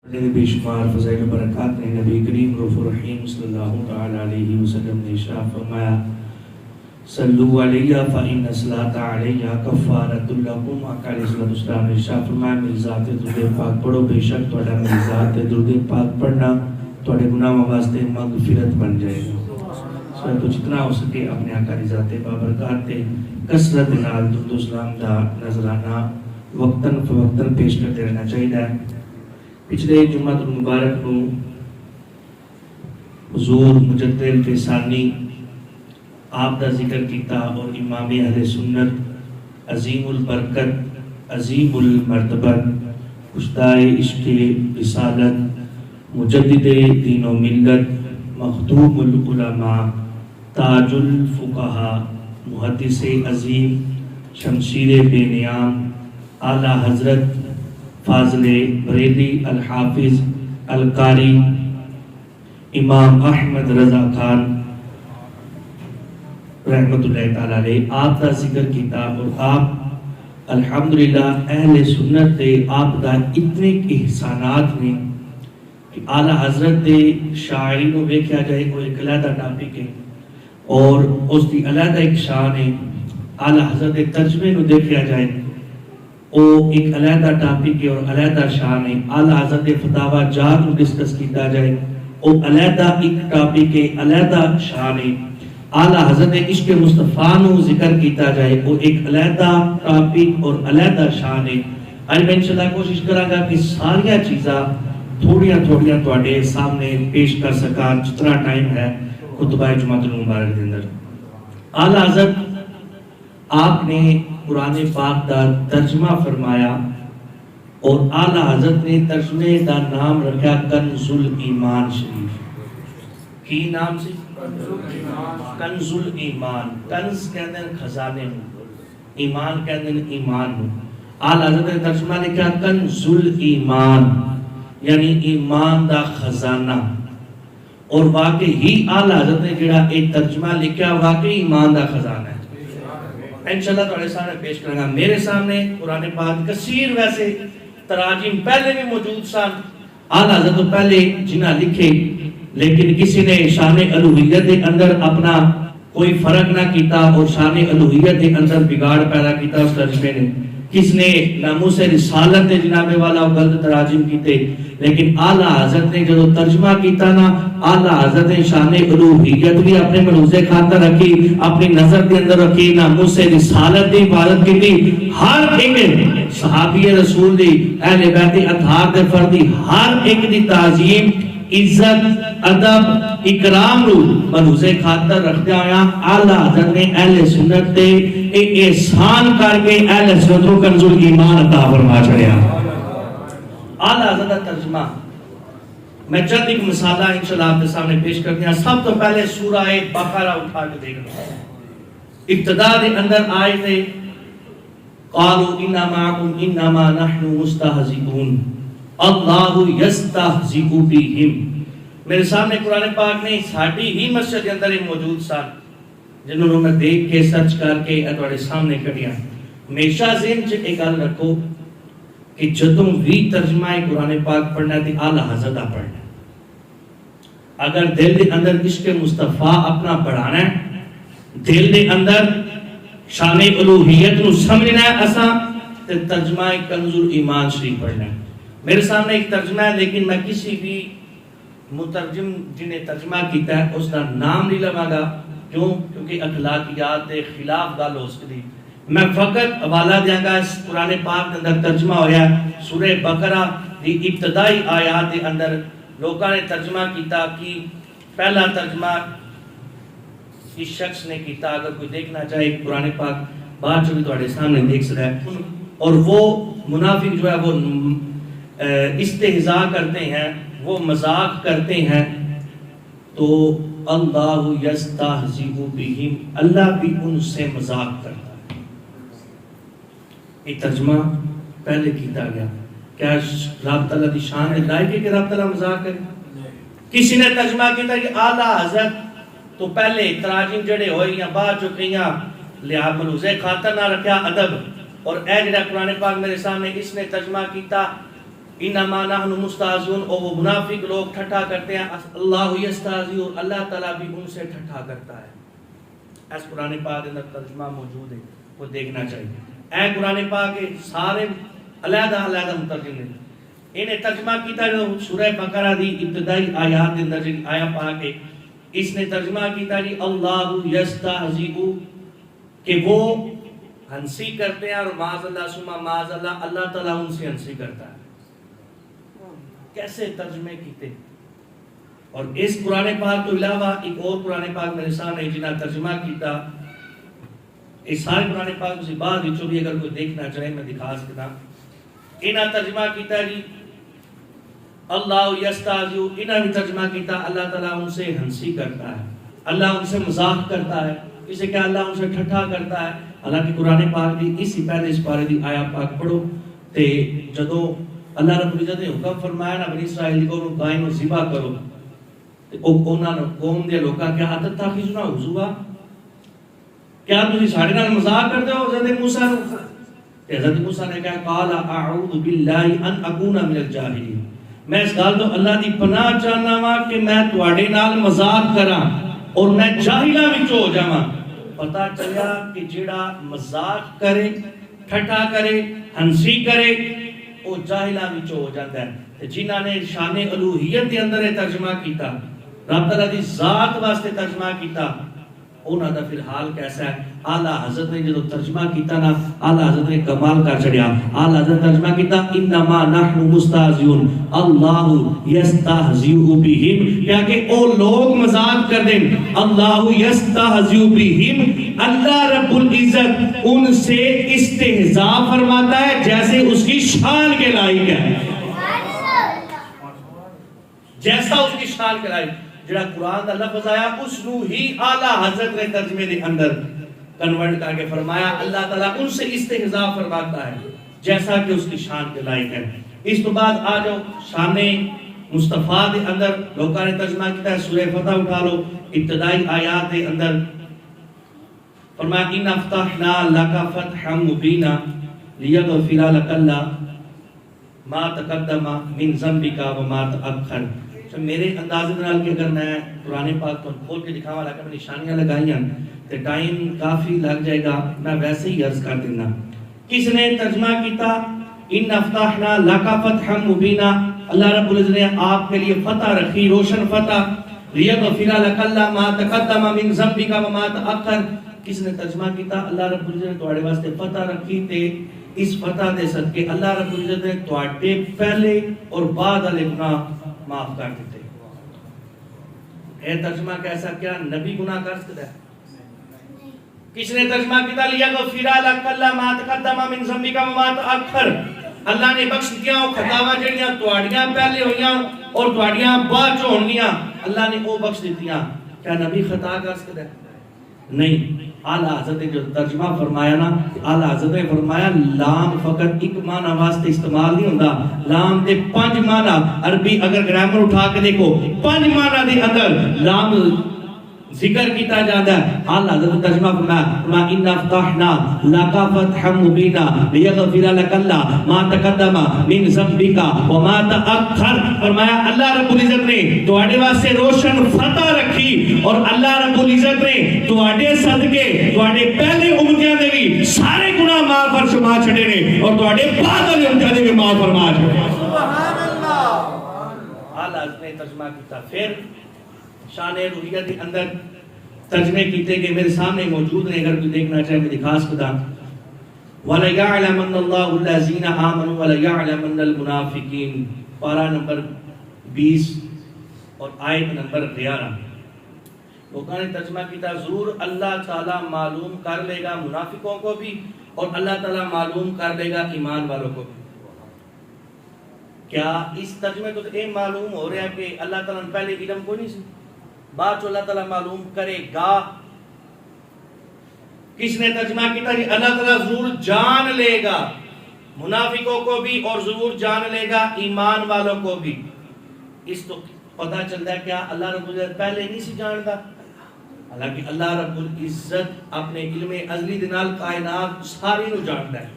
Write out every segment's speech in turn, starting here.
بے شمار فضائل و برکات نے نبی کریم رؤوف الرحیم صلی اللہ تعالی علیہ وسلم نے ارشاد فرمایا صلو علیہ فإن الصلاۃ علیہ کفارۃ لکم۔ آقا علیہ الصلوۃ والسلام نے ارشاد فرمایا میری ذات درود پاک پڑھو، بے شک تہاڈا میری ذات درود پاک پڑھنا تہاڈے گناہاں واسطے مغفرت بن جائے گا۔ تو جتنا ہو سکے اپنے آقا دی ذات بابرکات تے کثرت نال درود و سلام دا نذرانہ وقتاً فوقتاً پیش کرتے رہنا چاہیے۔ پچھلے جمعہ المبارک نو حضور مجدد فیصانی آپ دا ذکر کیتا اور امام اہل سنت عظیم البرکت عظیم المرتبت کشتائے عشق رسالت مجدد دین و ملت مخدوم العلماء تاج الفقہاء محدث عظیم شمشیر بے نیام اعلیٰ حضرت فاضل بریلی الحافظ القاری امام احمد رضا خان رحمت اللہ تعالی علیہ آپ کا ذکر کیتا اور آپ الحمدللہ اہل سنت دے آپ دا اتنے احسانات نے کہ اعلیٰ حضرت دے شاعری نو ویکھیا جائے وہ ایک علیحدہ ٹاپک ہے اور اس دی علیحدہ ایک شان ہے۔ اعلیٰ حضرت دے ترجمے نو دیکھیا جائے وہ ایک علیحدہ ٹاپک ہے اور علیحدہ شان ہے۔ اعلیٰ حضرت فتاوی جات کو ڈسکس کیتا جائے وہ علیحدہ ایک ٹاپک ہے، علیحدہ شان ہے۔ اعلیٰ حضرت عشق مصطفیٰ نو ذکر کیتا جائے وہ ایک علیحدہ ٹاپک اور علیحدہ شان ہے۔ آج میں انشاءاللہ کوشش کراں گا کہ ساریاں چیزاں تھوڑیاں تواڈے سامنے پیش کر سکاں جتنا ٹائم ہے خطبہ جمعہ المبارک دے اندر۔ اعلیٰ حضرت آپ نے قرآن پاک دا ترجمہ فرمایا اور اعلیٰ حضرت نے ترجمے دا نام رکھا کنز الایمان شریف۔ کی نام سے؟ کنز الایمان۔ کنز کہتے ہیں خزانے میں، ایمان کہتے ہیں ایمان میں۔ اعلیٰ حضرت نے ترجمہ لکھا کنز الایمان یعنی ایمان دا خزانہ، اور واقعی ہی اعلیٰ حضرت نے جڑا ایک ترجمہ لکھا واقعی ایمان دا خزانہ ہے۔ انشاءاللہ تمہارے سامنے پیش کروں گا۔ میرے سامنے قرآن پاک کثیر ویسے تراجم پہلے بھی موجود سن، اعلیٰ حضرت تو پہلے جنہ لکھے، لیکن کسی نے شان الوہیت کے اندر اپنا کوئی فرق نہ کیتا اور شان الوہیت کے اندر بگاڑ پیدا کیتا اس ترجمے نے۔ کس نے ناموس رسالت جناب والا غلط تراجم کیتے، لیکن اعلیٰ حضرت نے جو ترجمہ کیتا نا، اعلیٰ حضرت نے شان الوہیت بھی اپنے ملحوظے خاطر رکھی، اپنی نظر کے اندر رکھی، ناموس رسالت کی حفاظت کی، ہر ایک صحابی رسول دی اہل بیت اطہار دے فردی ہر ایک دی تعظیم عزت ادب اکرام رو ملحوظے خاطر رکھتے آیا۔ اعلیٰ حضرت نے اہل سنت تے احسان کر کے اہل سنت کو کنز الایمان عطا فرما چھڑیا۔ اعلیٰ حضرت کا ترجمہ میں چند ایک مثالہ انشاءاللہ آپ کے سامنے پیش کر دیا۔ سب تو پہلے سورہ بقرہ اٹھا کے دیکھنا، ابتدا کے اندر آئے تھے قالوا انا معکم انما نحن مستہزئون اللہ یستہزئ بہم۔ میرے سامنے قرآن پاک نے ساڈی ہی مسجد کے اندر موجود سن جنہوں نے دیکھ کے سرچ کر کے تواڈے سامنے کھڑیاں۔ ہمیشہ ذہن چ ایک گل رکھو کہ جدوں بھی ترجمہ قرآن پاک پڑھنا تے اعلیٰ حضرت دا پڑھنا، اگر دل دے اندر عشق مصطفیٰ اپنا بڑھانا ہے، دل دے اندر شان الوہیت نو سمجھنا ہے اساں تے ترجمہ کنز الایمان شریف پڑھنا ہے۔ میرے سامنے ایک ترجمہ ہے لیکن میں کسی بھی مترجم جنہیں ترجمہ کیتا ہے اس کا نام نہیں لواں گا، کیوں؟ کیونکہ اخلاقیات دے خلاف گل ہو سکتی۔ میں فقط حوالہ دیاں گا اس قرآن پاک کے اندر ترجمہ ہویا سورہ بقرہ دی ابتدائی آیات کے اندر لوگوں نے ترجمہ کیتا کہ پہلا ترجمہ اس شخص نے کیتا، اگر کوئی دیکھنا چاہے قرآن پاک بعد جو بھی تواڈے سامنے دیکھ سکتا ہے، اور وہ منافق جو ہے وہ استہزاء کرتے ہیں، وہ مذاق کرتے ہیں، تو اللہ یستہزئ بہم، اللہ بھی ان سے مذاق کرتا ہے۔ یہ ترجمہ پہلے کیتا گیا۔ کیا رب تعالیٰ دی شان ہے لائق ہے کہ رب تعالیٰ مذاق کرے؟ کسی نے ترجمہ کیتا کہ اعلیٰ حضرت تو پہلے تراجم جڑے ہوئے یا بعد جو کئیاں لحاظ ملحوظے خاطر نہ رکھیا ادب، اور اے جڑا قرآن پاک میرے سامنے اس نے ترجمہ کیتا انما نحن مستہزئون، اور وہ منافق لوگ ٹھٹھا کرتے ہیں، اللہ یستہزئ، اور اللہ تعالیٰ بھی ان سے ٹھٹھا کرتا ہے۔ اس قرآن پاک کے اندر ترجمہ موجود ہے، وہ دیکھنا چاہیے۔ اے قرآن پاک کے سارے علیحدہ علیحدہ مترجم نے انہیں ترجمہ کیتا جو سورہ بقرہ دی ابتدائی آیات اندر جو آیا پاک ہے، اس نے ترجمہ کیتا جی اللہ یستہزئ، کہ وہ ہنسی کرتے ہیں، اور معاذ اللہ ثم معاذ اللہ، اللہ تعالیٰ ان سے ہنسی کرتا ہے۔ کیسے ترجمے کیتے؟ اور اس قرآن پاک تو علاوہ ایک اور قرآن پاک میرے سامنے جنہاں ترجمہ کیتا، اس سارے قرآن پاک سے بعد وچوں بھی اگر کوئی دیکھنا چاہے میں دکھا سکتا، انہاں ترجمہ کیتا جی اللہ یستہزئ، انہاں بھی ترجمہ کیتا اللہ تعالیٰ ان سے ہنسی کرتا ہے، اللہ ان سے مذاق کرتا ہے، کسی کہ اللہ ان سے ٹھٹھا کرتا ہے۔ حالانکہ قرآن پاک دی اسی پہلے اس پارے دی آیا پاک پڑھو تے جدو اللہ رب العزت نے حکم فرمایا نا بنی اسرائیل کو قائم و ذبح کرو، تے انہاں قوم دے لوکاں کیا عادت تھا کہ سنا حضور کیا تسی ساڈے نال مذاق کردے ہو حضرت موسیٰ نو؟ تے حضرت موسیٰ نے کہا قال اعوذ باللہ ان اکون من الجاہلین، میں اس گل تو اللہ دی پناہ چاہنا وا کہ میں تواڈے نال مذاق کراں اور میں جاہلاں وچ ہو جاواں۔ پتہ چلیا کہ جیڑا مذاق کرے، ٹھٹھا کرے، ہنسی کرے، وہ جاہلاں وچ ہو جاندا ہے۔ جنہاں نے شان الوہیت دے اندر ترجمہ کیتا، رب تعالیٰ دی ذات واسطے ترجمہ کیتا، انہاں دا پھر حال کیسا ہے؟ اعلیٰ حضرت نے جو ترجمہ کیتا نا، اعلیٰ حضرت نے کمال کر چڑیا۔ اعلیٰ حضرت ترجمہ کیتا انما نحن مستہزئون اللہ یستہزئ بہم، کیا کہ او لوگ مذاق کر دیں، اللہ یستہزئ بہم، اللہ رب العزت ان سے استہزاء فرماتا ہے جیسے اس کی شان کے لائق ہے، جیسا اس کی شان کے لائق۔ جڑا قرآن دا لفظ آیا اس نو ہی اعلیٰ حضرت نے ترجمے دے اندر کنورٹ کر کے فرمایا اللہ تعالیٰ ان سے استہزاء فرماتا ہے جیسا کہ اس کی شان کے لائق ہے۔ اس تو بعد آ جاؤ شان مصطفیٰ دے اندر لوگوں نے ترجمہ کیتا ہے، سورہ فتح اٹھا لو، ابتدائی آیات دے اندر فرمایا ان افتحنا لک فتحا مبینا لیغفر لک اللہ ما تقدم من ذنبک وما تأخر۔ میرے اندازے نال کہ اگر میں قرآن پاک کو کھول کے دکھاوا لگا میں نشانیاں لگائی ہیں تے ٹائم کافی لگ جائے گا، میں ویسے ہی عرض کر دینا۔ کس نے ترجمہ کیتا ان افتحنا لک فتحا مبینا، اللہ رب العزت نے آپ کے لیے فتح رکھی، روشن فتح، لیغفر لک اللہ ما تقدم من ذنبک وما تأخر۔ کس نے ترجمہ کیتا اللہ رب العزت نے تواڈے واسطے فتح رکھی تے اس فتح دے صدقے اللہ رب العزت نے تواڈے پہلے اور بعد والے گناہ معاف کر دیتے۔ اے ترجمہ کیسا؟ کیا نبی گناہ کر سکتا ہے؟ کس نے ترجمہ کیتا لیغفر لک اللہ ما تقدم من ذنبک وما تأخر، اللہ نے بخش دیا وہ خطاواں جڑیاں تواڈیاں پہلے ہویاں اور تواڈیاں بعد چ ہونگیاں، اللہ نے وہ بخش دتیاں۔ کیا نبی خطا کر سکتا ہے؟ نہیں۔ اعلیٰ حضرت نے جو ترجمہ فرمایا نا، اعلیٰ حضرت نے فرمایا لام فقط ایک معنی واسطے استعمال نہیں ہوتا، لام دے 5 معنی، عربی اگر گرامر اٹھا کے دیکھو 5 معنی دے اندر لام ذکر کیتا جاتا ہے۔ اعلیٰ حضرت ترجمہ فرمایا ان افتحنا لک فتحا مبینا لیغفر لک اللہ ما تقدم من ذنبک وما تأخر، فرمایا اللہ رب العزت نے تواڈے واسطے روشن فتح رکھی اور اللہ رب العزت نے تواڈے صدقے تواڈے پہلے امتیاں دے بھی سارے گناہ معاف فرما چھڑے نے اور تواڈے بعد والے امتیاں دے بھی معاف فرما چھڑے۔ سبحان اللہ۔ اعلیٰ حضرت نے ترجمہ کیتا، پھر شان الوہیت کے اندر ترجمے کیتے کہ میرے سامنے موجود ہیں، اگر کوئی دیکھنا چاہے میں دکھا سکتا۔ وَلَيَعْلَمَنَّ اللَّهُ الَّذِينَ آمَنُوا وَلَيَعْلَمَنَّ الْمُنَافِقِينَ، پارہ نمبر 20 اور آیت نمبر 11۔ لوگوں نے ترجمہ کیتا ضرور اللہ تعالیٰ معلوم کر لے گا منافقوں کو بھی اور اللہ تعالیٰ معلوم کر لے گا ایمان والوں کو بھی۔ کیا اس ترجمے کو یہ معلوم ہو رہا ہے کہ اللہ تعالیٰ نے پہلے علم کو نہیں سی، بعد جو اللہ تعالیٰ معلوم کرے گا؟ کس نے ترجمہ کیتا کہ اللہ تعالیٰ ضرور جان لے گا منافقوں کو بھی اور ضرور جان لے گا ایمان والوں کو بھی۔ اس تو پتہ چلتا ہے کیا اللہ رب العزت پہلے نہیں سی جانتا؟ حالانکہ اللہ رب العزت اپنے علم ازلی دے نال کائنات ساری نو جانتا ہے۔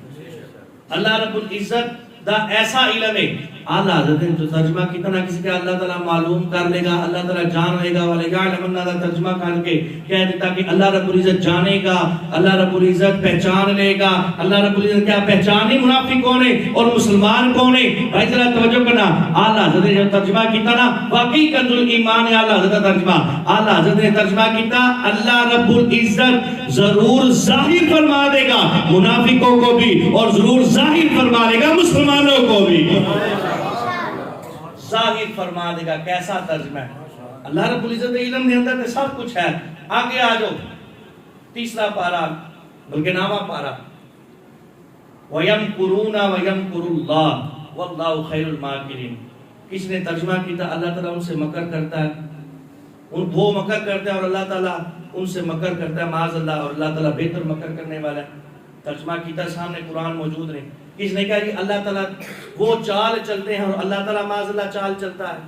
اللہ رب العزت دا ایسا علم ہے اعلیٰ حضرت نے جو ترجمہ کتنا کسی کے اللہ تعالیٰ معلوم کر لے گا, اللہ تعالیٰ جان لے گا, وَلَيَعْلَمَنَّ دا ترجمہ کر کے کہہ دیتا کہ اللہ رب العزت جانے گا, اللہ رب العزت پہچان لے گا. اللہ رب العزت کیا پہچانی منافق کون ہے اور مسلمان کون ہے؟ بھائی ذرا توجہ کرنا. اعلیٰ حضرت نے جو ترجمہ کیتا نا واقعی کنز الایمان ہے اعلیٰ حضرت کا ترجمہ. اعلیٰ حضرت نے ترجمہ کیتا اللہ رب العزت ضرور ظاہر فرما دے گا منافقوں کو بھی اور ضرور ظاہر فرما دے گا مسلمانوں کو بھی. ظاہر فرما دے گا. کیسا ترجمہ ہے؟ اللہ رب العزت کے علم کے اندر سب کچھ ہے. آگے آ جاؤ, تیسرا پارا بلکہ نامہ پارا. وَيَمْكُرُونَ وَيَمْكُرُ اللَّهُ وَاللَّهُ خَيْرُ الْمَاكِرِينَ. کس نے ترجمہ کیا اللہ تعالیٰ ان سے مکر کرتا ہے, وہ مکر کرتا ہے اور اللہ تعالیٰ ان سے مکر کرتا ہے معاذ اللہ, اور اللہ تعالیٰ بہتر مکر کرنے والا ہے. ترجمہ کیتا سامنے قرآن موجود ہے. کس نے کہا جی اللہ تعالیٰ وہ چال چلتے ہیں اور اللہ تعالیٰ معاذ اللہ چال چلتا ہے.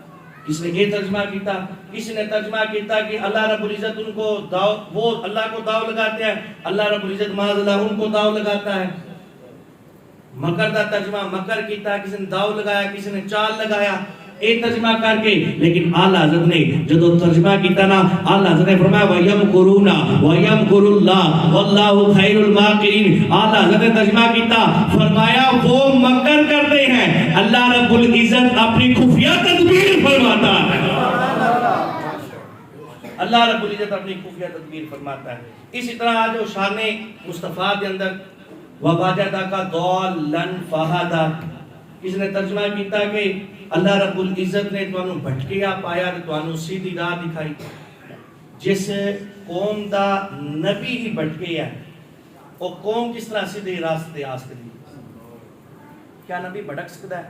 کس نے یہ ترجمہ کیتا. کس نے ترجمہ کیتا کہ اللہ رب العزت ان کو داؤ, وہ اللہ کو داؤ لگاتے ہیں, اللہ رب العزت معاذ اللہ ان کو داؤ لگاتا ہے. مکر دا ترجمہ مکر کیتا, کسی نے داؤ لگایا, کسی نے چال لگایا, ایک ترجمہ کر کے. لیکن اعلیٰ حضرت نے جو ترجمہ کیتا نا اعلیٰ حضرت نے فرمایا وَيَمْكُرُونَ وَيَمْكُرُ اللَّهُ وَاللَّهُ خَيْرُ الْمَاكِرِينَ. اعلیٰ حضرت نے ترجمہ کیتا فرمایا وہ مکر کرتے ہیں, اللہ رب العزت اپنی خفیہ تدبیر فرماتا ہے. اللہ رب العزت اپنی خفیہ تدبیر فرماتا ہے. اسی طرح آج شان مصطفیٰ کے اندر وَوَجَدَكَ ضَالًّا فَهَدَى. کس نے ترجمہ کیتا کہ اللہ رب العزت نے تانوں بھٹکیا پایا تے تانوں سیدھی راہ دکھائی. جس قوم دا نبی ہی بھٹکیا ہے او قوم کس طرح سیدھے راستے آ سکتی؟ کیا نبی بھٹک سکتا ہے؟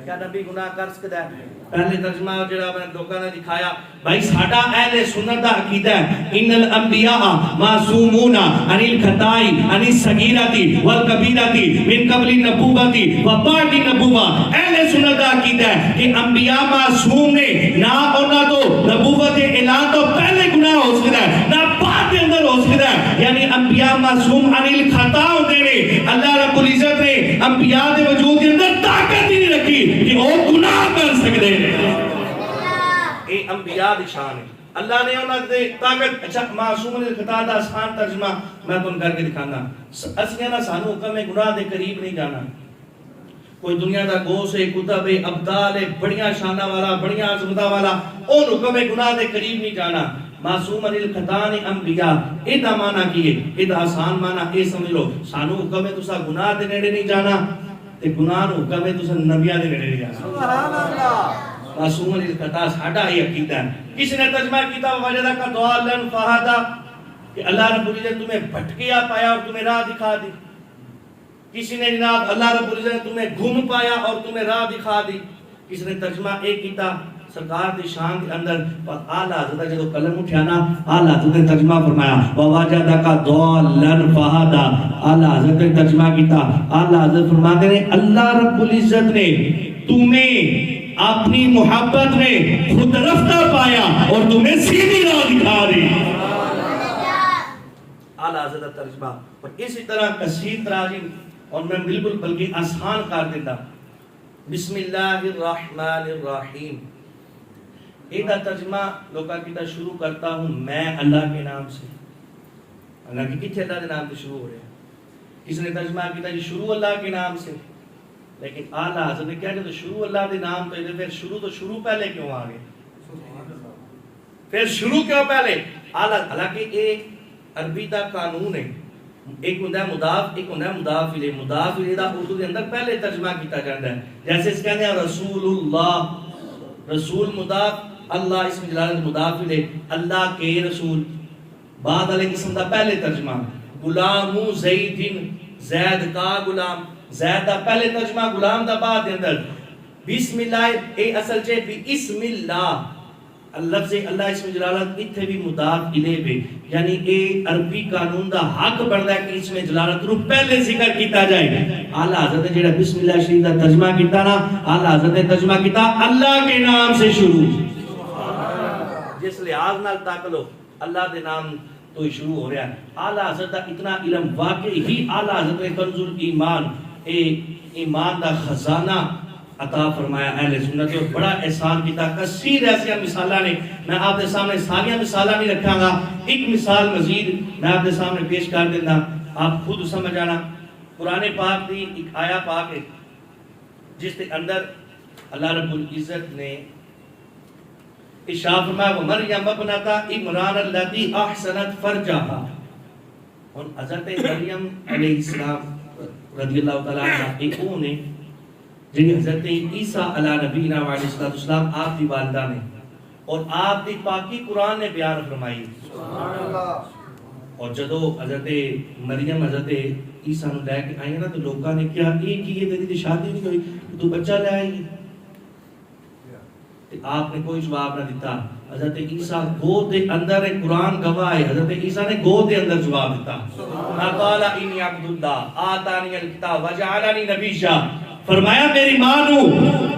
کیا نبی گناہ کر سکتا ہے؟ پہلے ترجمہ جڑا میں لوکاں نے دکھایا بھائی ساڈا اہل سنت دا عقیدہ ہے ان الانبیاء معصومون عن الخطاء عن الصغیرۃ والکبیرۃ من قبل النبوۃ وبعد النبوۃ. اہل سنت دا عقیدہ ہے کہ انبیاء معصوم نے, نہ انہاں تو نبوت اعلان تو پہلے گناہ ہو سکتا ہے نہ بعد کے اندر ہو سکتا ہے. یعنی انبیاء معصوم عن الخطاء ہوتے نے. اللہ رب العزت نے انبیاء دے وجود کے اندر طاقت ہی نہیں رکھی کہ وہ گناہ کر سکتے ہیں. اے انبیاء دی شان ہے. اللہ نے انہاں دے طاقت. اچھا معصوم الخطا دا آسان ترجمہ میں تم کر کے دکھانا. اصل نا سانو حکم ہے گناہ دے قریب نہیں جانا. کوئی دنیا دا گوش ہے, کتب ہے, ابدال ہے, بڑیاں شانہ والا, بڑیاں عظمتہ والا, اون حکم ہے گناہ دے قریب نہیں جانا. معصوم الخطا نے انبیاء ادا معنی کیے, ادا آسان معنی اے سمجھ لو سانو حکم ہے تسا گناہ دے نیڑے نہیں جانا تے گناہ نو حکم ہے تسا نبیاں دے نیڑے نہیں جانا. سبحان اللہ. معصوم الخطا ساڈا ہی عقیدہ ہے. کس نے ترجمہ کیتا وَوَجَدَكَ ضَالًّا فَهَدَى کہ اللہ رب العزت تمہیں بھٹکیا پایا اور تمہیں راہ دکھا دی. کسی نے جناب اللہ رب العزت نے تمہیں گم پایا اور تمہیں راہ دکھا دی. کس نے ترجمہ ایک کیتا سرکار دی شان کے اندر اعلیٰ حضرت جدو قلم اٹھانا اعلیٰ حضرت نے ترجمہ فرمایا وَوَجَدَكَ ضَالًّا فَهَدَى. اعلیٰ حضرت نے ترجمہ کیتا. اعلیٰ حضرت فرماتے ہیں اللہ رب العزت نے تمہیں اپنی محبت میں خود رفتہ پایا اور تمہیں سیدھی راہ دکھا دی. اعلیٰ حضرت ترجمہ. اور اسی طرح کثیر تراجم اور میں بالکل بلکہ آسان کر دیتا. بسم اللہ الرحمن الرحیم. ایدہ ترجمہ لوکا کیتا شروع کرتا ہوں میں اللہ کے نام سے. اللہ کی کتھے اللہ کے نام سے شروع ہو رہے ہیں. کس نے ترجمہ کیتا جی شروع اللہ کے نام سے. لیکن اعلیٰ حضرت نے کیا کہ شروع اللہ کے نام تو پھر شروع پہلے کیوں آ گئے, پھر شروع کیوں پہلے. حالانکہ ایک عربی دا قانون ہے, ایک ہوتا ہے مضاف, ایک ہوتا ہے مضاف الیہ. مضاف الیہ دا اردو کے اندر پہلے ترجمہ کیتا جاتا ہے. جیسے اس کہتے ہیں رسول اللہ, رسول مضاف, اللہ اسم جلالت مضاف الیہ, اللہ کے رسول. بعد علیہ قسم دا پہلے ترجمہ. غلام زید, زید کا غلام, زید دا پہلے ترجمہ, غلام دا بعد اندر. بسم اللہ اے اصل چے بسم اللہ, لفظ اللہ اسم جلالت اتھے بھی مضاف الیہ بھی, یعنی اے عربی قانون دا حق بڑھتا ہے کہ اسم جلالت رو پہلے ذکر کیتا جائے. اعلیٰ حضرت نے جڑا بسم اللہ شریف دا ترجمہ کیتا نا, اعلیٰ حضرت نے ترجمہ کیتا اللہ کے نام سے شروع. جس لحاظ نال تاک لو اللہ دے نام تو شروع ہو رہا ہے. اعلیٰ حضرت کا اتنا علم واقعی ہی اعلیٰ حضرت نے کنز الایمان اے ایمان دا خزانہ عطا فرمایا اہل سنت اور بڑا احسان کیتا. کثیر ایسے مثالاں نے, میں آپ کے سامنے ساری مثالاں نہیں رکھاں گا, ایک مثال مزید میں آپ کے سامنے پیش کر دینا, آپ خود سمجھ آنا. قرآن پاک دی ایک آیا پاک ہے جس کے اندر اللہ رب العزت نے ارشاد فرمایا وَمَرْيَمَ ابْنَتَ عِمْرَانَ الَّتِي أَحْسَنَتْ فَرْجَهَا. اور حضرت مریم علیہ السلام رضی اللہ تعالیٰ عنہ ایک وہ نے جنہیں حضرت عیسیٰ علیہ نبینا علیہ السلام آپ کی والدہ نے اور آپ کی پاکی قرآن نے بیان فرمائی. اور جدو حضرت مریم حضرت عیسیٰ نے لے کے آئی نا تو لوگوں نے کیا ایک ہی یہ تیری شادی نہیں ہوئی تو بچہ لے آئی. آپ نے کوئی جواب نہ دیتا. حضرت عیسیٰ گود دے اندر قرآن گواہ ہے, حضرت عیسیٰ نے گود دے اندر جواب دیتا. قال انی عبد اللہ آتانی الکتاب وجعلنی نبیّا. فرمایا میری ماں نو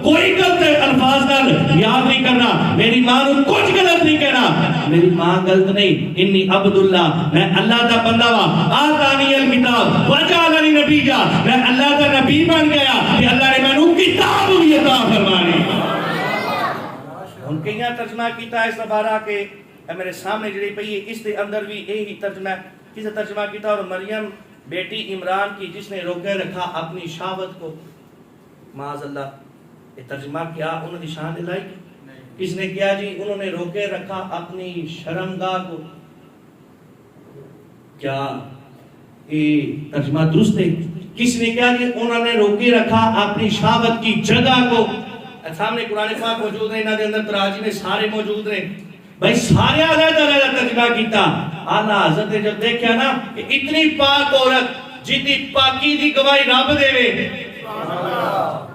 کوئی غلط الفاظ نال یاد نہیں کرنا, میری ماں نو کچھ غلط نہیں کہنا. میری ماں غلط نہیں, انی عبد اللہ, میں اللہ دا بندہ وا. آتانی الکتاب وجعلنی نبیّا, میں اللہ دا نبی بن گیا کہ اللہ نے مینوں کتاب بھی عطا فرمانی. ان کے یہاں ترجمہ کیتا ہے اس بارہ کے میرے سامنے جڑی پئی ہے اس کے اندر بھی یہی ترجمہ کسے ترجمہ کیتا. اور مریم بیٹی عمران کی جس نے روکے رکھا اپنی شہوت کو, معاذ اللہ یہ ترجمہ کیا انہوں نے شان دلائی, کس نے کیا جی انہوں نے روکے رکھا اپنی شرمگاہ کو. کیا یہ ترجمہ درست ہے؟ کس نے کیا جی انہوں نے روکے رکھا اپنی شہوت کی جگہ کو. سامنے قرآن پاک موجود ہے, انہاں دے اندر تراجم میں سارے موجود ہیں بھائی, سارے علیحدہ ترجمہ کیتا. اعلیٰ حضرت نے جب دیکھا نا کہ اتنی پاک عورت جیدی پاکی دی گواہی رب دے وے,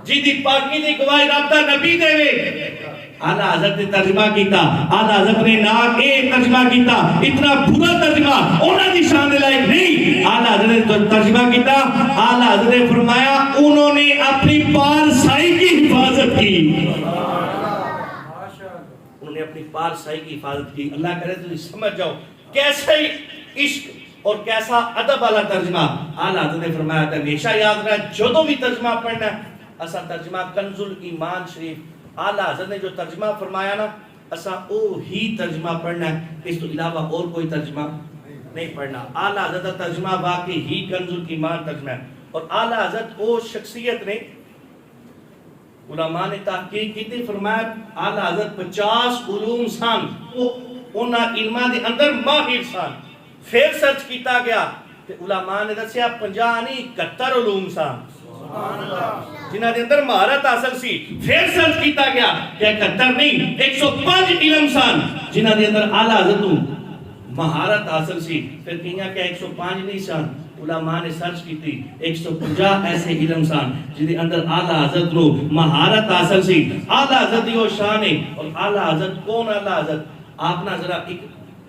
جیدی پاکی دی گواہی رب دا نبی دے وے, اعلیٰ حضرت نے ترجمہ کیتا. اعلیٰ حضرت نے نہ اے ترجمہ کیتا, اتنا برا ترجمہ انہاں دی شان دے لائق نہیں. اعلیٰ حضرت نے ترجمہ کیتا, اعلیٰ حضرت نے فرمایا انہوں نے اپنی پارسائی کی حفاظت کی, انہوں نے اپنی پارسائی کی حفاظت کی. اللہ کرے تو سمجھ جاؤ کیسے عشق اور کیسا ادب والا ترجمہ. اعلیٰ حضرت نے فرمایا تھا ہمیشہ یاد رہا جدوں بھی ترجمہ پڑھنا اسا ترجمہ کنز الایمان شریف اعلیٰ حضرت نے جو ترجمہ فرمایا نا اسا او ہی ترجمہ پڑھنا ہے, اس تو علاوہ اور کوئی ترجمہ نہیں پڑھنا. اعلیٰ حضرت کا ترجمہ واقعی ہی کنز الایمان ترجمہ ہے. اور اعلیٰ حضرت او شخصیت نے علماء نے تحقیق کی تھی, فرمایا اعلیٰ حضرت 50 علوم سان, انہاں علماء دے اندر ماہر سان. پھر سرچ کیتا گیا کہ علماء نے دسیا 50 نہیں 71 علوم سان جنہاں دے اندر مہارت حاصل سی. پھر سرچ کیتا گیا کہ 71 نہیں 105 علم سان جنہاں دے اندر اعلیٰ حضرت نو مہارت حاصل سی. پھر کہیا کہ 105 نہیں سان, علماء نے سرچ کی تھی 150 ایسے علم سان جن دے اندر اعلیٰ حضرت نو مہارت حاصل سی. اعلیٰ حضرت دی وہ شان ہے. اور اعلیٰ حضرت کون اعلیٰ حضرت, آپ نہ ذرا ایک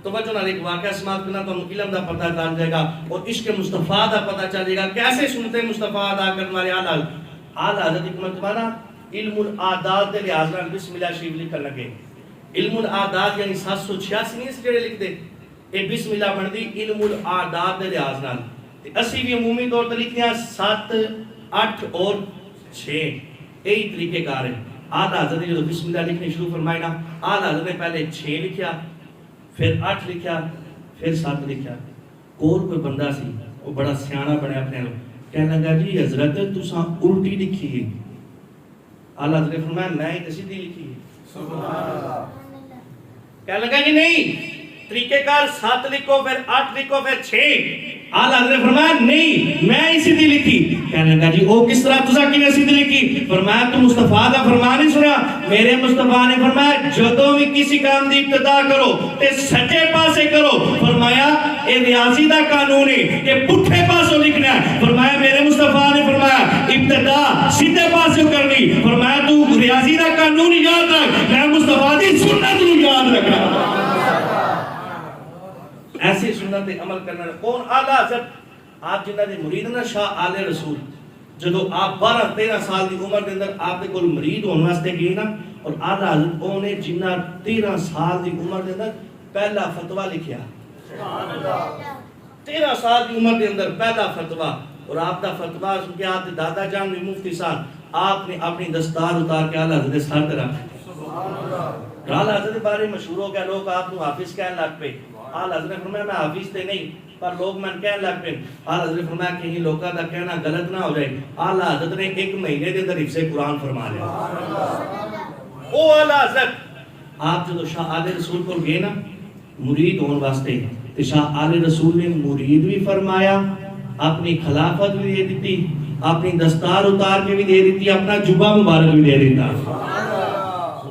توجہ نہ ایک واقعہ سماعت کرنا تو علم دا پتہ چل جائے گا اور عشق مصطفیٰ دا پتہ چل جائے گا کیسے سنتے مصطفیٰ ادا کرنے والے اعلیٰ حضرت ایک مرتبہ علم العادات دے لحاظ نال بسم اللہ شریف لکھن لگے. علم العادات یعنی 786 نہیں جڑے لکھ دے, اے بسم اللہ بندی علم العادات دے لحاظ نال. اسی بھی عمومی طور تے لکھتے ہیں 7 8 اور 6 یہی طریقے کار ہے. اعلیٰ حضرت نے جو بسم اللہ لکھنے شروع فرمائے نا, اعلیٰ حضرت نے پہلے 6 لکھیا, پھر 8 لکھیا, پھر 7 لکھیا. کوئی بندہ سی وہ بڑا سیاںا بنیا اپنے لوگ, کہنے لگا جی حضرت تساں الٹی لکھی ہے. اعلیٰ حضرت نے فرمایا میں ہی سیدھی لکھی ہے. سبحان اللہ. کہنے لگا جی نہیں طریقے کار 7 لکھو پھر 8 لکھو پھر 6. اعلیٰ حضرت نے فرمایا نہیں میں ہی سیدھی لکھی. کہنے لگا جی او کس طرح تساں کیویں سیدھی لکھی؟ فرمایا تو مصطفیٰ دا فرمان نہیں سنا, میرے مصطفیٰ نے فرمایا جدوں بھی کسی کام دی ابتدا کرو تے سچے پاسے کرو. فرمایا اے ریاضی دا قانون ہے کہ پٹھے پاسوں لکھنا ہے. فرمایا میرے مصطفیٰ نے فرمایا ابتدا سیدھے پاسوں کرنی. فرمایا تو ریاضی دا قانون یاد رکھ, میں مصطفیٰ دی سنت نو یاد رکھا. ایسی سنت عمل کرنا. کون اعلیٰ حضرت آپ جنہاں دے مرید نا شاہ آل رسول, جدو آپ 12-13 سال دی عمر دے اندر آپ دے کول مرید ہونے واسطے گئے نا, اور اعلیٰ حضرت انہیں جنہاں 13 سال دی عمر دے اندر پہلا فتویٰ لکھیا. 13 سال دی عمر دے اندر پہلا فتویٰ اور آپ کا فتویٰ سن کے آپ دادا جان بھی مفتی صاحب آپ نے اپنی دستار اتار کے اعلیٰ حضرت سر تے رکھ اعلیٰ حضرت بارے مشہور ہو گیا لوگ آپ کو حافظ کہنے لگ پے اعلیٰ حضرت فرمایا میں حافظ تے نہیں پر لوگ من کہنے لگ پے اعلیٰ حضرت فرمایا کہیں لوگوں کا کہنا غلط نہ ہو جائے اعلیٰ حضرت نے 1 مہینے کے اندر حفظ قرآن فرما لیا او اعلیٰ حضرت آپ جدو شاہ آل رسول کو گئے نا مرید ہون واسطے تو شاہ آل رسول نے مرید بھی فرمایا اپنی خلافت بھی دے دیتی اپنی دستار اتار کے بھی دے دیتی اپنا جبہ مبارک بھی دے دیتا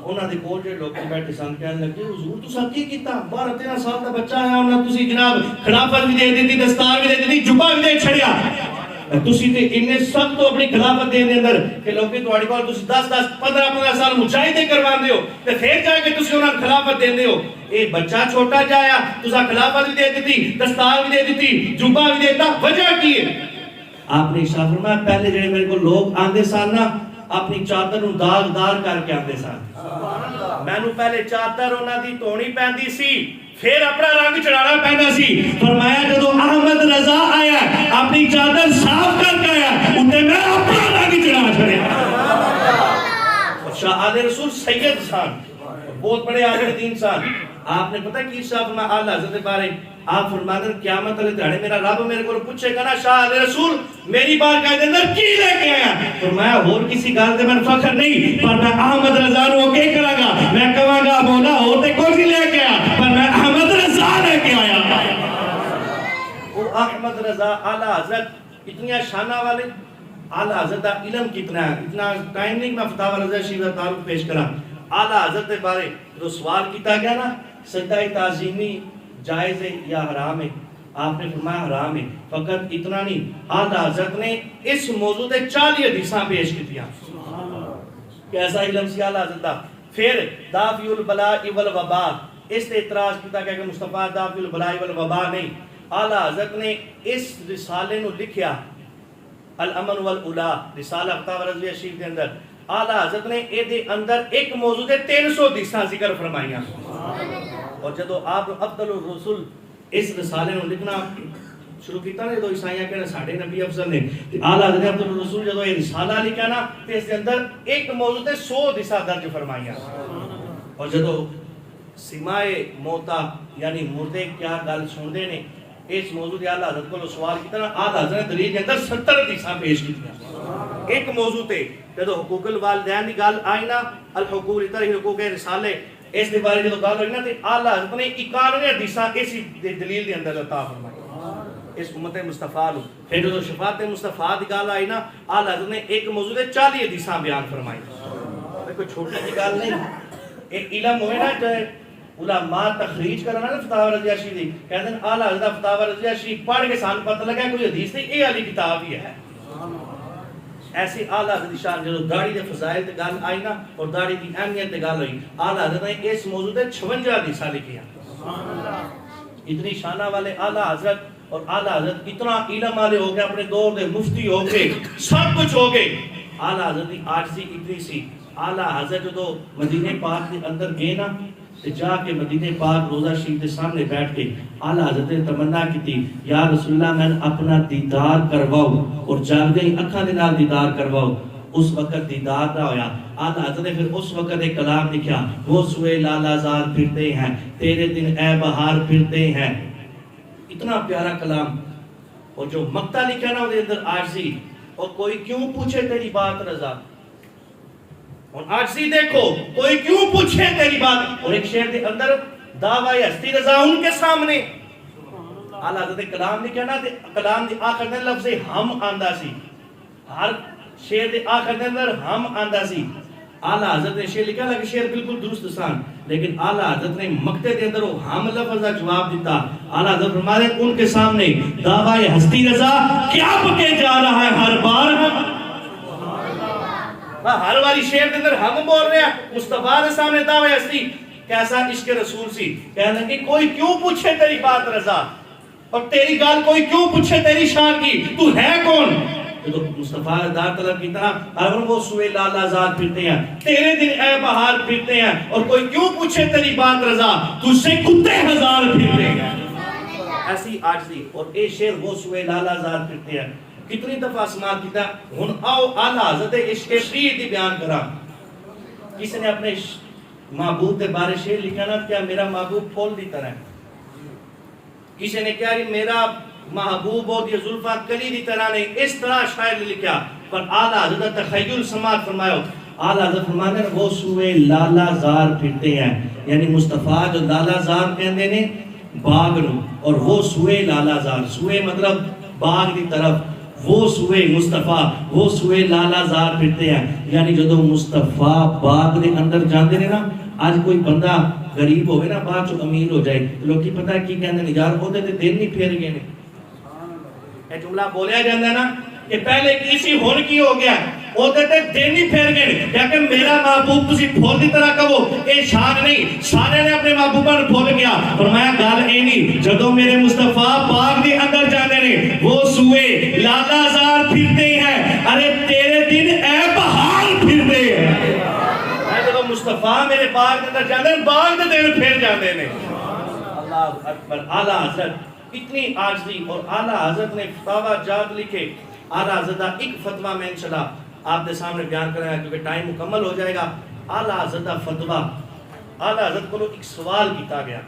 انہاں دے کول جے لوگ بیٹھے سن کہنے لگے حضور تساں کی کیتا 12-13 سال دا بچہ ہے انہاں تسی جناب خلافت بھی دے دیتی دستار بھی دے دیتی جبہ بھی دے چھڑیا تسی تے انہیں سب تو اپنی خلافت دے دے اندر کہ لوگ تواڈی کول تسی 10-15 سال مجاہدے کرواندے ہو تے پھر جا کے تسی انہاں خلافت دیندے ہو اے بچہ چھوٹا جایا تساں خلافت بھی دے دیتی دستار بھی دے دیتی جبہ بھی دیتا وجہ کی ہے آپ نے ارشاد فرمایا پہلے جڑے میرے کو لوگ آندے سن نا اپنی چادر نو داغدار کر کے آندے سن میں نو پہلے چادر انہاں دی دھونی پیندی سی پھر اپنا رنگ چڑھانا پہنا سی فرمایا جدو احمد رضا آیا اپنی چادر صاف کر کے آیا انہیں میں اپنا رنگ چڑھا چھڑیا شاہ آل رسول سید سان بہت بڑے آخر دین سان آپ نے پتہ کی صاحب میں اعلیٰ حضرت بارے آپ فرماتے ہیں قیامت علیہ دہاڑے میرا رب میرے کو پوچھے گا نا شاہ آل رسول میری بارگاہ کے اندر کی لے کے آیا فرمایا اور کسی گل تے میں فخر نہیں پر میں احمد رضا نو کے کراں گا میں کہاں گا مولا اور تے کوئی نہیں لے کے آیا پر میں احمد رضا لے کے آیا وہ احمد رضا اعلیٰ حضرت اتنی شانہ والے اعلیٰ حضرت کا علم کتنا ہے اتنا ٹائم نہیں میں فتاوی رضا شریف کا تعارف پیش کرا اعلیٰ حضرت کے بارے جو سوال کیتا گیا نا سجدہ تعظیمی جائز ہے یا حرام ہے آپ نے فرمایا حرام ہے فقط اتنا نہیں اعلیٰ حضرت نے اس موضوع تے 40 حدیثاں پیش کیتیاں کیسا علم سی اعلیٰ حضرت دا پھر دافع البلاء والوباء اس تے اعتراض کیتا گیا کہ مصطفیٰ دافع البلاء والوباء نہیں اعلیٰ حضرت نے اس رسالے نو لکھیا الامن والاولا رسالہ فتاوی رضویہ شریف کے اندر اعلیٰ حضرت نے اے دے اندر ایک موضوع دے 300 حدیثاں ذکر فرمائیاں اور جدو آپ افضل الرسول اس رسالے نو لکھنا شروع کیتا نا جدو عیسائیاں کہنا ساڑھے نبی افضل نے اعلیٰ حضرت افضل الرسول جدو یہ رسالہ لکھا نا تو اس کے اندر ایک موضوع تے 100 حدیثاں درج فرمائیاں اور جدو سمائے موتا یعنی مردے کیا گل سندے نے اس موضوع دے اعلیٰ حضرت کو سوال کیتا نا اعلیٰ حضرت نے دلیل کے اندر 70 حدیثاں پیش کیتیاں ایک موضوع تے جدو حقوق الوالدین دی گل آئی نا الحقوق طرح حقوق رسالے اس دے بارے جدو گل ہوئی نا تے اعلیٰ حضرت نے 91 حدیثاں اسی دلیل دے اندر عطا فرمائی اس امت مصطفیٰ نو پھر جدو شفاعت مصطفیٰ دی گل آئی نا اعلیٰ حضرت نے ایک موضوع دے 40 حدیثاں بیان فرمائی کوئی چھوٹی سی گل نہیں ایک علم ہوئے نا چاہے علماء تخریج کرنا نا فتاوی رضویہ شریف دی کہتے ہیں اعلیٰ حضرت فتاوی رضویہ شریف پڑھ کے سان پتہ لگا کوئی حدیث نہیں یہ علی کتاب ہی ہے ایسی اعلیٰ حضرت شان جدو داڑھی دے فضائل تے گل آئی نا اور داڑھی دی اہمیت تے گل ہوئی اعلیٰ حضرت نے اس موضوع تے 56 حدیثاں لکھیاں اتنی شانہ والے اعلیٰ حضرت اور اعلیٰ حضرت اتنا علم والے ہو گئے اپنے دور دے مفتی ہو گئے سب کچھ ہو گئے اعلیٰ حضرت کی عاجزی اتنی سی اعلیٰ حضرت جدو مدینے پاک کے اندر گئے نا تے جا کے مدینے پاک روضہ شریف کے سامنے بیٹھ کے اعلیٰ حضرت نے تمنا کی تھی یا رسول اللہ میں اپنا دیدار کرواؤ اور جاگدے ہی اکھاں دے نال دیدار کرواؤ اس وقت دیدار نہ ہویا اعلیٰ حضرت نے پھر اس وقت ایک کلام لکھا وہ سوئے لالا زار پھرتے ہیں تیرے دن اے بہار پھرتے ہیں اتنا پیارا کلام اور جو مقطع لکھا نا وہ اندر عاجزی اور کوئی کیوں پوچھے تیری بات رضا اور عاجزی دیکھو کوئی کیوں پوچھے تیری بات اور ایک شعر دے اندر دعوی ہستی رضا ان کے سامنے اعلیٰ حضرت کلام لکھا نا کلام دی آخر دے لفظ ہم آندہ سی ہر شعر دے آخر دے اندر ہم آندہ سی اعلیٰ حضرت نے شعر لکھا لگا شعر بالکل درست سان لیکن اعلیٰ حضرت نے مقطع دے اندر وہ ہم لفظ کا جواب دیتا اعلیٰ حضرت فرماتے ہیں ان کے سامنے دعوی ہستی رضا کیا پکے جا رہا ہے ہر بار ہر والی شعر دے اندر ہم بول رہے ہیں مصطفیٰ دے سامنے دعوی ہستی کیسا عشق رسول سی کہنے لگے کوئی کیوں پوچھے تیری بات رضا اور تیری گال کوئی کیوں پوچھے تیری شان کی تو ہے کون تو مصطفیٰ دار طلب کی طرح ہر وہ سوئے لالا زاد پھرتے ہیں تیرے دن اے بہار پھرتے ہیں اور کوئی کیوں پوچھے تیری بات رضا تجھ سے کتے ہزار پھرتے ہیں ایسی عاجزی اور اے شعر وہ سوئے لالا زاد پھرتے ہیں کتنی دفعہ سماعت کیتا. ہن آؤ اعلی حضرت عشق فرید دی بیان کرا. کسی نے اپنے محبوب کے بارے شعر لکھا نا کیا میرا محبوب پھول دی طرح ہے. کسی نے کہا کہ میرا محبوب ہو دی زلفاں کلی دی طرح نہیں. اس طرح شاعر نے لکھا. پر اعلی حضرت تخیل سماعت فرمایا. اعلی حضرت فرماتے ہیں وہ سوئے لالا زار پھرتے ہیں, یعنی مصطفیٰ جو لالا زار کہندے نے باغ نو, اور وہ سوئے لالا زار, سوئے مطلب باغ دی طرف, وہ سوئے مصطفیٰ وہ سوئے لالا زار پھرتے ہیں. یعنی جدو مصطفیٰ باغ دے اندر جاندے نے نا, آج کوئی بندہ غریب ہوئے نا بعد چو امیر ہو جائے, لوگ کی پتہ ہے کی کہندے نے یار ہوتے تے دن نہیں پھیر گئے نے. یہ جملہ بولیا جاندہ ہے نا کہ پہلے کسی ہون کی ہو گیا ہوتے تے دن نہیں پھیر گئے, کیا کہ میرا محبوب تسی پھول دی طرح کہو. اے شان نہیں, سارے نے اپنے محبوبہ نے پھول گیا. فرمایا گال اے نہیں, جدو میرے مصطفیٰ باغ دے اندر جانے نے وہ سوئے لالا زار پھرتے ہیں, ارے تیرے دن اے بہار پھرتے ہیں. جدو مصطفیٰ میرے باغ دے اندر جانے باغ دے دن پھر جانے نے. اللہ اکبر. اعلیٰ حضرت اتنی عاجزی, اور اعلیٰ حضرت نے فتاویٰ جات لکھے. اعلیٰ حضرت ایک فتویٰ میں انشاءاللہ آپ دے سامنے بیان کریں گا کیونکہ ٹائم مکمل ہو جائے گا. اعلیٰ حضرت فتویٰ, اعلیٰ حضرت کو ایک سوال کیتا گیا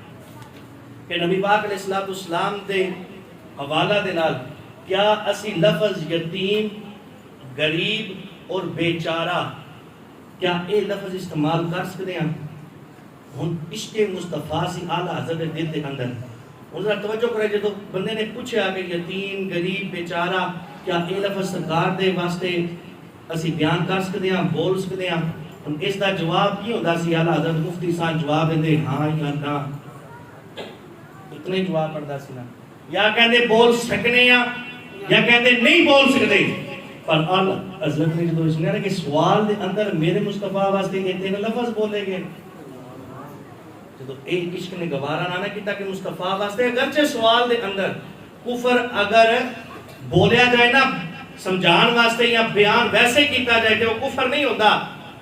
کہ نبی پاک علیہ السلام دے حوالہ دے نال کیا اسی لفظ یتیم, غریب اور بیچارہ کیا اے لفظ استعمال کر سکتے ہیں؟ ہن عشق مصطفیٰ سی اعلیٰ حضرت دے دل دے اندر. ذرا توجہ کرے جدو بندے نے پوچھا کہ یتیم, غریب, بیچارہ کیا اے لفظ سرکار دے واسطے اسی بیان کر سکتے ہیں, بول سکتے ہیں؟ اس دا جواب کی ہوتا سی؟ اعلیٰ حضرت مفتی صاحب جواب دے ہاں یا نا, اتنے جواب پڑھتا سی نا, یا کہندے بول سکنے ہیں یا کہندے نہیں بول سکتے. پر اعلیٰ حضرت نے جدو سنیا نا کہ سوال دے اندر میرے مصطفیٰ واسطے اتنے لفظ بولے گئے, تو ایک عشق نے گوارا نہ کیتا کہ مصطفیٰ واسطے اگرچہ سوال دے اندر کفر اگر بولیا جائے نا سمجھان واسطے یا بیان ویسے کیتا جائے کہ وہ کفر نہیں ہوتا,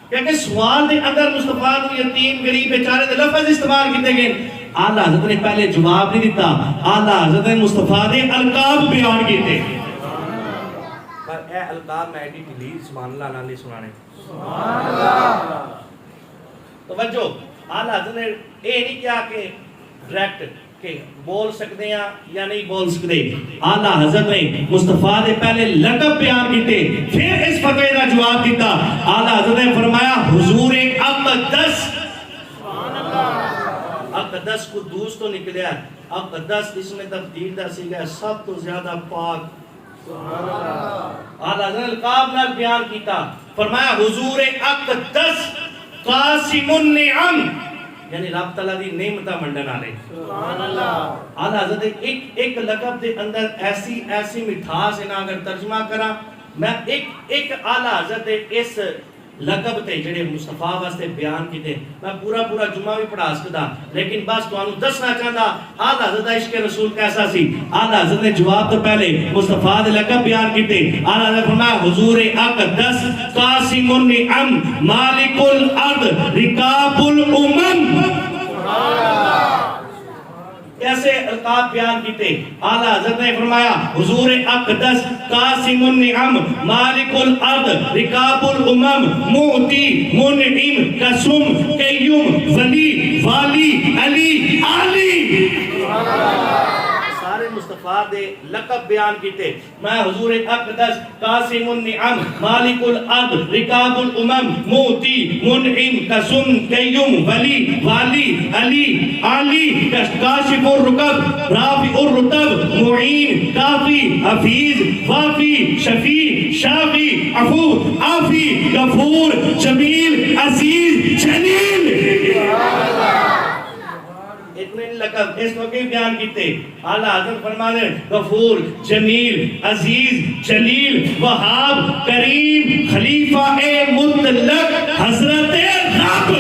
کیونکہ سوال دے اندر مصطفیٰ کو یتیم, غریب, بیچارے دے لفظ استعمال کیتے گئے. اعلیٰ حضرت نے پہلے جواب نہیں دیتا, اعلیٰ حضرت نے مصطفیٰ دے القاب بیان کیتے. پر اے القاب میں ایڈی ڈیلیٹ سبحان اللہ نالی سنانے. سبحان اللہ. توجہ, اعلیٰ حضرت نے اے نہیں کیا کہ ڈائریکٹ کہ بول سکتے ہیں یا نہیں بول سکتے. اعلیٰ حضرت نے مصطفیٰ دے پہلے لقب بیان کیتے, پھر اس فتوے کا جواب دیتا. اعلیٰ حضرت نے فرمایا حضور اقدس, اقدس کو دوست تو نکلیا, اقدس اس میں تبدیل دا سی گیا سب تو زیادہ پاک. اعلیٰ حضرت نے القاب نال بیان کیتا, فرمایا حضور اقدس قاسم النعم, یعنی رب تعالیٰ دی نعمتہ منڈن آلے. اعلیٰ حضرت ایک لقب دے اندر ایسی مٹھاس ہے نا, اگر ترجمہ کرا میں ایک اعلیٰ حضرت اس لقب تے جڑے مصطفیٰ واسطے بیان کیتے میں پورا جمعہ بھی پڑھا سکتا, لیکن بس تو انہوں دسنا چاہتا اعلیٰ حضرت عشق رسول کیسا سی. اعلیٰ حضرت نے جواب تو پہلے مصطفیٰ دے لقب بیان کیتے. اعلیٰ حضرت فرمایا حضور اقدس قاسم النعم مالک الارض رکاب الامم. کیسے القاب بیان کیتے؟ اعلیٰ حضرت نے فرمایا حضور اقدس قاسم النعم مالک الارض رکاب الامم معطی منعم قسم قیوم ولی والی علی علی. سارے مصطفیٰ دے لقب بیان کیتے. میں حضور اقدس قاسم النعم مالک الارض رکاب الامم معطی منعم قسم قیوم ولی والی علی علی کاشف الرکب رافع الرتب معین کافی حفیظ وافی شفیع شافی عفو عافی غفور جمیل عزیز جلیل. اتنے لقب اس وقت بیان کیتے. اعلیٰ حضرت فرماتے ہیں غفور, جمیل, عزیز, جلیل, وہاب, کریم, خلیفہ مطلق حضرت رب.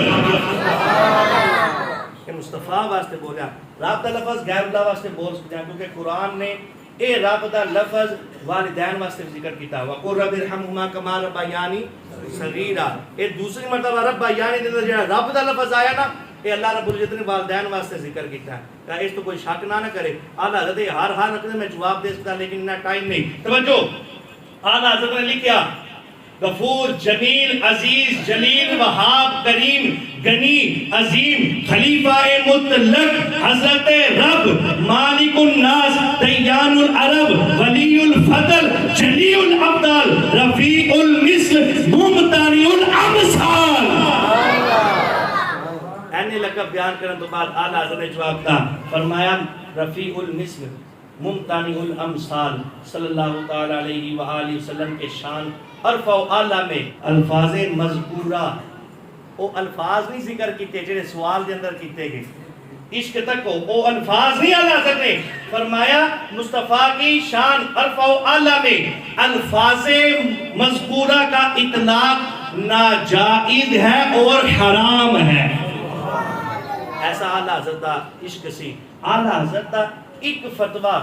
کہ مصطفیٰ واسطے بولیا. رب دا لفظ غیر اللہ واسطے بول سکتے ہیں کیونکہ قرآن نے اے رب دا لفظ والدین واسطے ذکر کیتا. وَقُلْ رَبِّ ارْحَمْهُمَا كَمَا رَبَّيَانِي صَغِيرًا. اے دوسری مرتبہ ربّیانی دے اندر رب دا لفظ آیا نا, اے اللہ رب العزت نے والدین واسطے ذکر کیتا ہے. کہ اس تو کوئی شک نہ کرے. اعلیٰ حضرت ہر رکھنے میں جواب دے سکتا لیکن اتنا ٹائم نہیں. توجہ, آلہ حضرت نے لکھا غفور جمیل عزیز جلیل وہاب کریم غنی عظیم خلیفہ مطلق حضرت رب مالک الناس دیان العرب ولی الفضل جلی الابدال رفیع المثل ممتنع الامثال. اینی لقب بیان کرنے تو بعد اعلیٰ حضرت نے جواب دا فرمایا رفیع المثل ممتنع الامثال صلی اللہ تعالی علیہ وآلہ وسلم کے شان عرف و اعلیٰ میں الفاظ مذکورہ وہ الفاظ نہیں ذکر کیتے جنہیں سوال دے اندر کیتے گئے عشق تک وہ الفاظ نہیں اعلیٰ حضرت نے فرمایا مصطفیٰ کی شان عرف و اعلیٰ میں الفاظ مذکورہ کا اطلاق ناجائز ہے اور حرام ہے. ایسا اعلیٰ حضرت دا عشق سی. اعلیٰ حضرت دا ایک فتوہ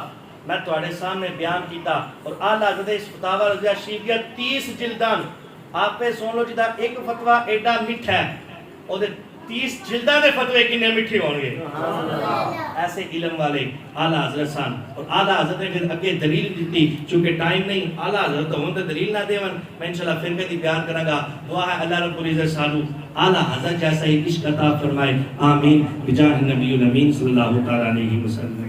میں تواڈے سامنے بیان کیتا اور اعلیٰ حضرت اس فتاوی رضیہ شریف دیا 30 جلدان آپ پہ سن لو جدا ایک فتوہ ایڈا میٹھا ہے اور 30 جلدان دے فتوے کنے میٹھے ہون گے. ایسے علم والے اعلیٰ حضرت سان اور اعلیٰ حضرت نے پھر اگے دلیل دیتی چونکہ ٹائم نہیں اعلیٰ حضرت ہوں تو دلیل نہ دیون میں انشاءاللہ پھر کدی بیان کروں گا. دعا ہے اللہ رب العزت سانو اعلیٰ حضرت جیسا ہی عشق عطا فرمائے آمین بجاہ نبی الامین صلی اللہ تعالی علیہ وسلم.